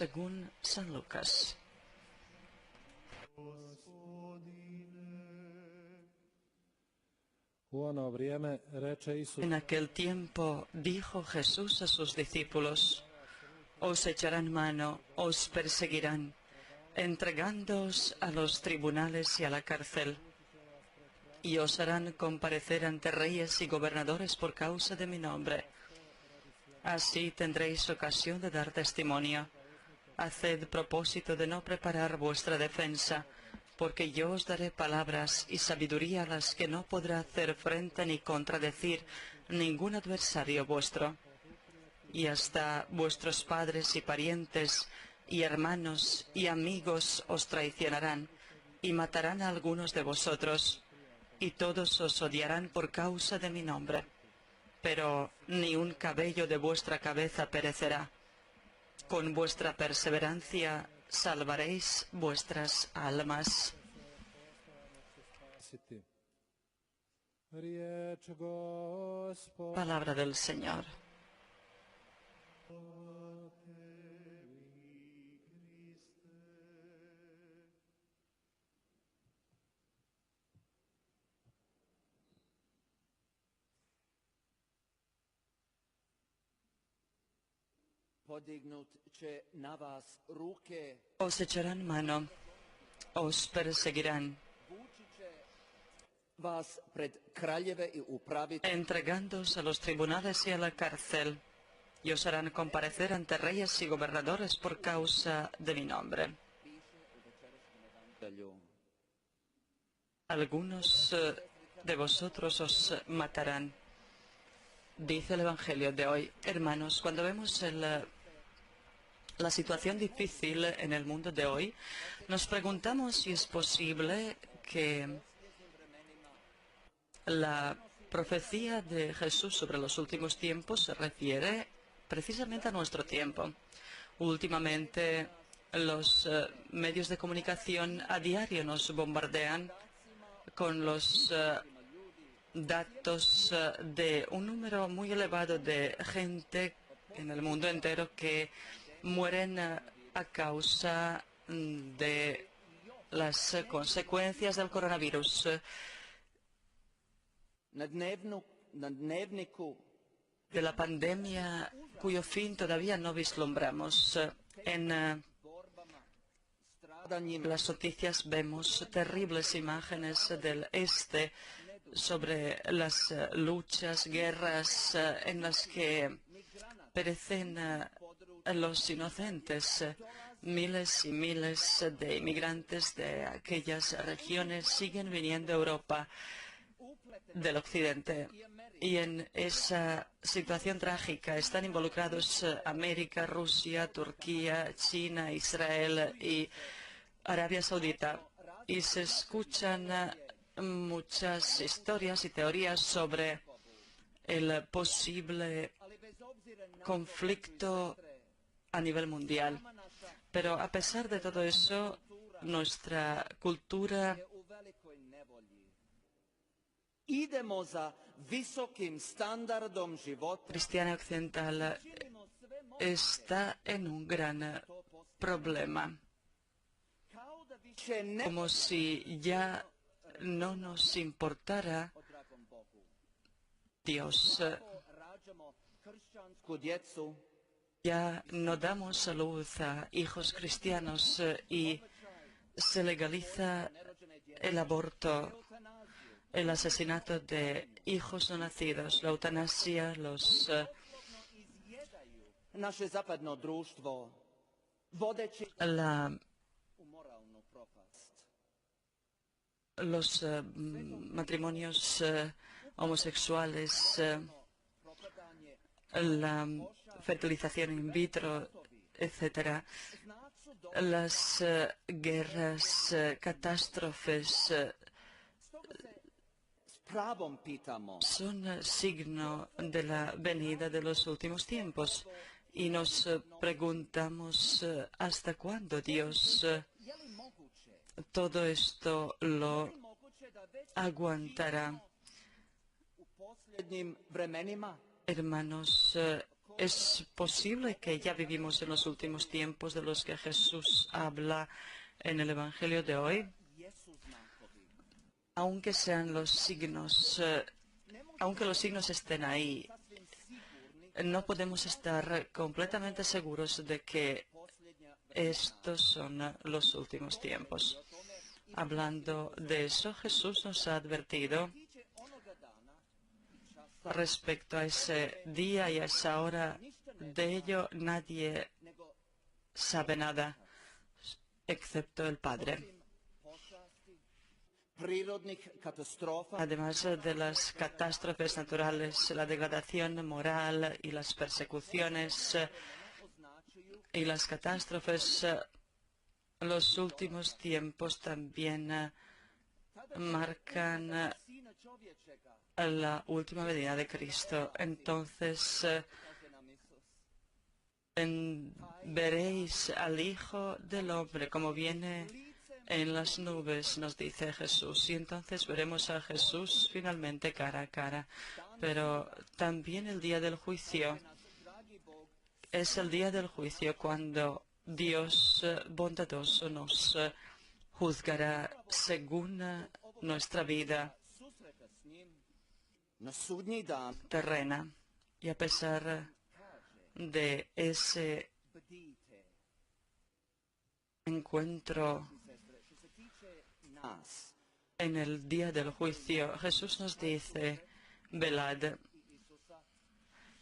según San Lucas. En aquel tiempo dijo Jesús a sus discípulos: os echarán mano, os perseguirán, entregándoos a los tribunales y a la cárcel, y os harán comparecer ante reyes y gobernadores por causa de mi nombre. Así tendréis ocasión de dar testimonio. Haced propósito de no preparar vuestra defensa, porque yo os daré palabras y sabiduría a las que no podrá hacer frente ni contradecir ningún adversario vuestro. Y hasta vuestros padres y parientes y hermanos y amigos os traicionarán y matarán a algunos de vosotros, y todos os odiarán por causa de mi nombre. Pero ni un cabello de vuestra cabeza perecerá. Con vuestra perseverancia salvaréis vuestras almas. Palabra del Señor. Os echarán mano, os perseguirán, entregándoos a los tribunales y a la cárcel, y os harán comparecer ante reyes y gobernadores por causa de mi nombre. Algunos de vosotros os matarán. Dice el Evangelio de hoy. Hermanos, cuando vemos la situación difícil en el mundo de hoy, nos preguntamos si es posible que la profecía de Jesús sobre los últimos tiempos se refiere precisamente a nuestro tiempo. Últimamente, los medios de comunicación a diario nos bombardean con los datos de un número muy elevado de gente en el mundo entero que mueren a causa de las consecuencias del coronavirus. De la pandemia cuyo fin todavía no vislumbramos. En las noticias vemos terribles imágenes del este sobre las luchas, guerras en las que perecen los inocentes. Miles y miles de inmigrantes de aquellas regiones siguen viniendo a Europa del occidente, y en esa situación trágica están involucrados América, Rusia, Turquía, China, Israel y Arabia Saudita, y se escuchan muchas historias y teorías sobre el posible conflicto a nivel mundial. Pero a pesar de todo eso, nuestra cultura cristiana occidental está en un gran problema. Como si ya no nos importara Dios. Ya no damos salud a hijos cristianos y se legaliza el aborto, el asesinato de hijos no nacidos, la eutanasia, los matrimonios homosexuales, la fertilización in vitro, etcétera. Las guerras, catástrofes son signo de la venida de los últimos tiempos, y nos preguntamos hasta cuándo Dios todo esto lo aguantará. Hermanos, es posible que ya vivimos en los últimos tiempos de los que Jesús habla en el Evangelio de hoy, aunque sean los signos, aunque los signos estén ahí. No podemos estar completamente seguros de que estos son los últimos tiempos. Hablando de eso, Jesús nos ha advertido respecto a ese día y a esa hora. De ello nadie sabe nada excepto el Padre. Además de las catástrofes naturales, la degradación moral y las persecuciones y las catástrofes, los últimos tiempos también marcan la última venida de Cristo. Entonces veréis al Hijo del Hombre como viene en las nubes, nos dice Jesús, y entonces veremos a Jesús finalmente cara a cara. Pero también el día del juicio es el día del juicio cuando Dios bondadoso nos juzgará según nuestra vida terrena. Y a pesar de ese encuentro en el día del juicio, Jesús nos dice, velad.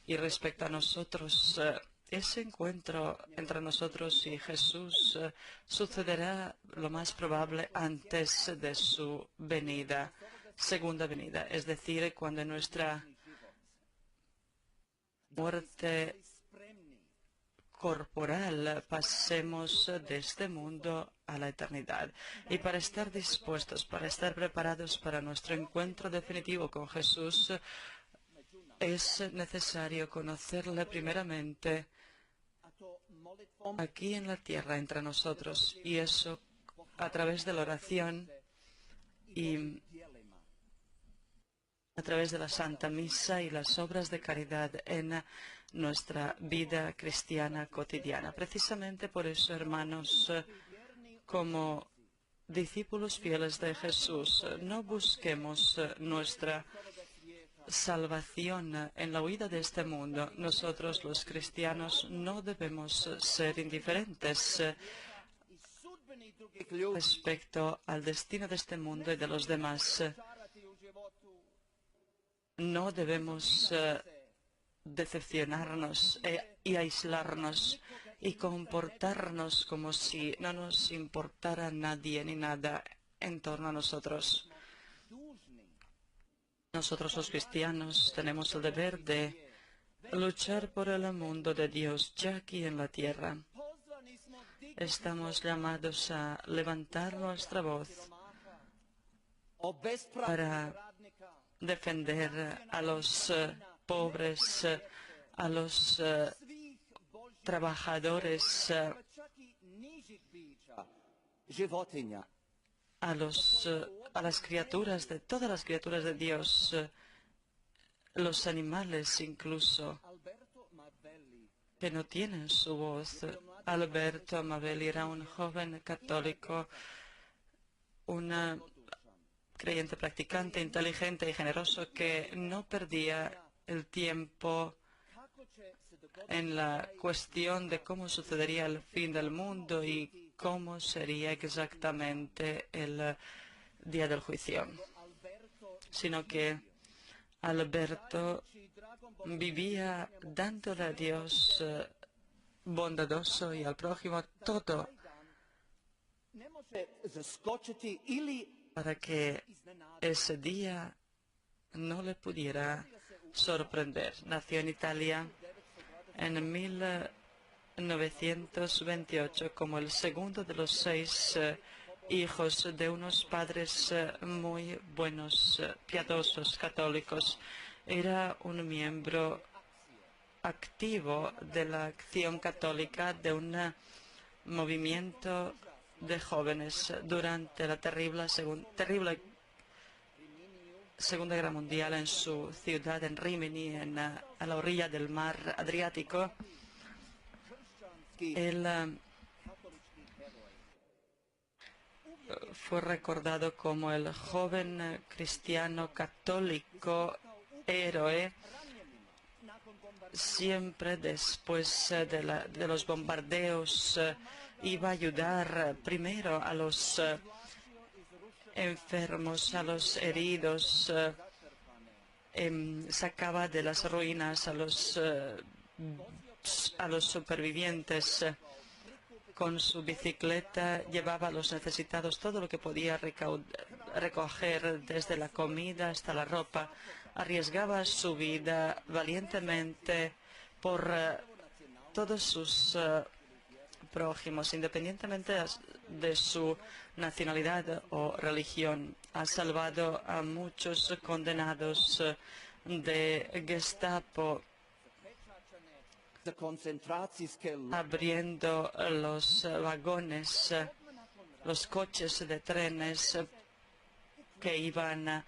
Y respecto a nosotros, ese encuentro entre nosotros y Jesús sucederá lo más probable antes de su venida, segunda venida, es decir, cuando nuestra muerte corporal pasemos de este mundo a la eternidad. Y para estar dispuestos, para estar preparados para nuestro encuentro definitivo con Jesús, es necesario conocerle primeramente aquí en la tierra entre nosotros, y eso a través de la oración y a través de la Santa Misa y las obras de caridad en nuestra vida cristiana cotidiana. Precisamente por eso, hermanos, como discípulos fieles de Jesús, no busquemos nuestra salvación en la huida de este mundo. Nosotros, los cristianos, no debemos ser indiferentes respecto al destino de este mundo y de los demás. No debemos decepcionarnos y aislarnos y comportarnos como si no nos importara nadie ni nada en torno a nosotros. Nosotros los cristianos tenemos el deber de luchar por el mundo de Dios ya aquí en la tierra. Estamos llamados a levantar nuestra voz para defender a los pobres, a los trabajadores, a las criaturas, de todas las criaturas de Dios, los animales incluso, que no tienen su voz. Alberto Mavelli era un joven católico, un creyente practicante, inteligente y generoso, que no perdía el tiempo en la cuestión de cómo sucedería el fin del mundo y cómo sería exactamente el día del juicio, sino que Alberto vivía dándole a Dios bondadoso y al prójimo todo para que ese día no le pudiera sorprender. Nació en Italia en 1928 como el segundo de los 6 hijos de unos padres muy buenos, piadosos, católicos. Era un miembro activo de la acción católica de un movimiento de jóvenes durante la terrible Segunda Guerra Mundial en su ciudad, en Rimini, a la orilla del mar Adriático. Él fue recordado como el joven cristiano católico héroe. Siempre después de los bombardeos iba a ayudar primero a los enfermos, a los heridos, sacaba de las ruinas a los supervivientes. Con su bicicleta llevaba a los necesitados todo lo que podía recoger, desde la comida hasta la ropa. Arriesgaba su vida valientemente por todos sus prójimos, independientemente de su nacionalidad o religión. Ha salvado a muchos condenados de Gestapo, abriendo los vagones, los coches de trenes que iban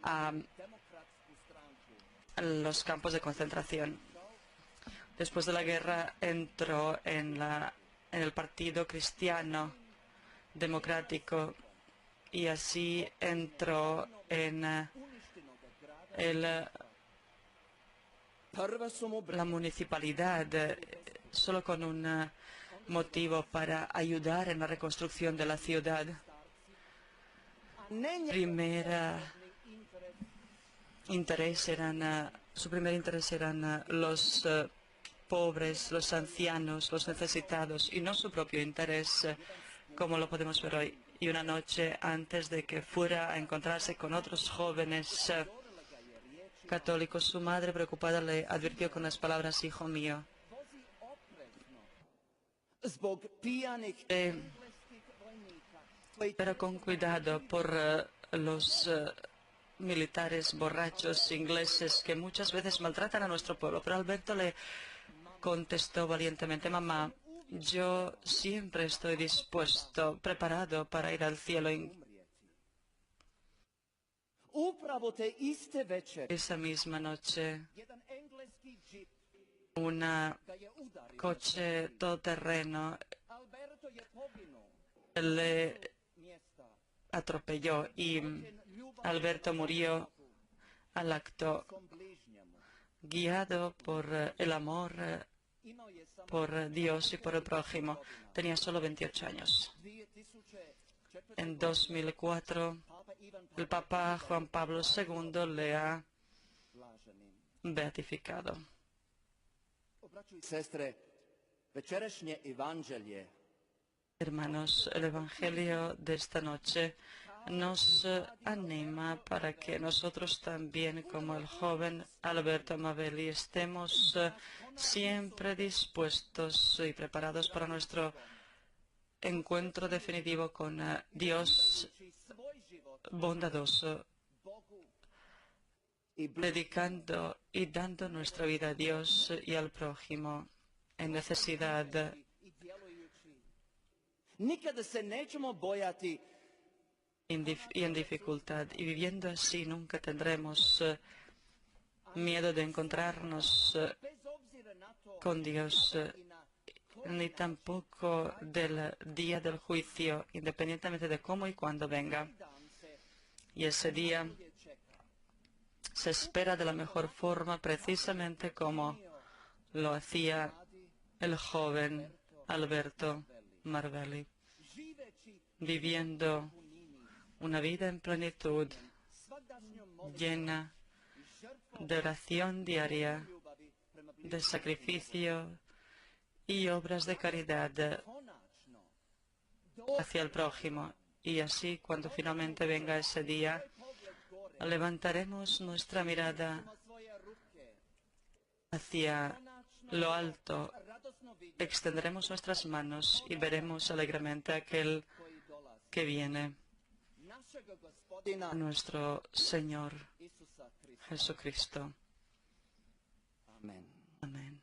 a los campos de concentración. Después de la guerra entró en el Partido Cristiano Democrático y así entró en la municipalidad, solo con un motivo: para ayudar en la reconstrucción de la ciudad. Su primer interés eran los pobres, los ancianos, los necesitados, y no su propio interés, como lo podemos ver hoy. Y una noche antes de que fuera a encontrarse con otros jóvenes católicos, su madre, preocupada, le advirtió con las palabras: hijo mío, pero con cuidado por los militares borrachos ingleses que muchas veces maltratan a nuestro pueblo. Pero Alberto le contestó valientemente: mamá, yo siempre estoy dispuesto, preparado para ir al cielo. Esa misma noche, un coche todoterreno le atropelló y Alberto murió al acto, guiado por el amor por Dios y por el prójimo. Tenía solo 28 años. En 2004, el Papa Juan Pablo II le ha beatificado. Hermanos, el Evangelio de esta noche nos anima para que nosotros también, como el joven Alberto Mavelli, estemos siempre dispuestos y preparados para nuestro encuentro definitivo con Dios bondadoso, dedicando y dando nuestra vida a Dios y al prójimo en necesidad. Y en dificultad, y viviendo así nunca tendremos miedo de encontrarnos con Dios, ni tampoco del día del juicio, independientemente de cómo y cuándo venga. Y ese día se espera de la mejor forma, precisamente como lo hacía el joven Alberto Mavelli, viviendo una vida en plenitud, llena de oración diaria, de sacrificio y obras de caridad hacia el prójimo. Y así, cuando finalmente venga ese día, levantaremos nuestra mirada hacia lo alto, extenderemos nuestras manos y veremos alegremente a aquel que viene, nuestro Señor Jesucristo. Amén.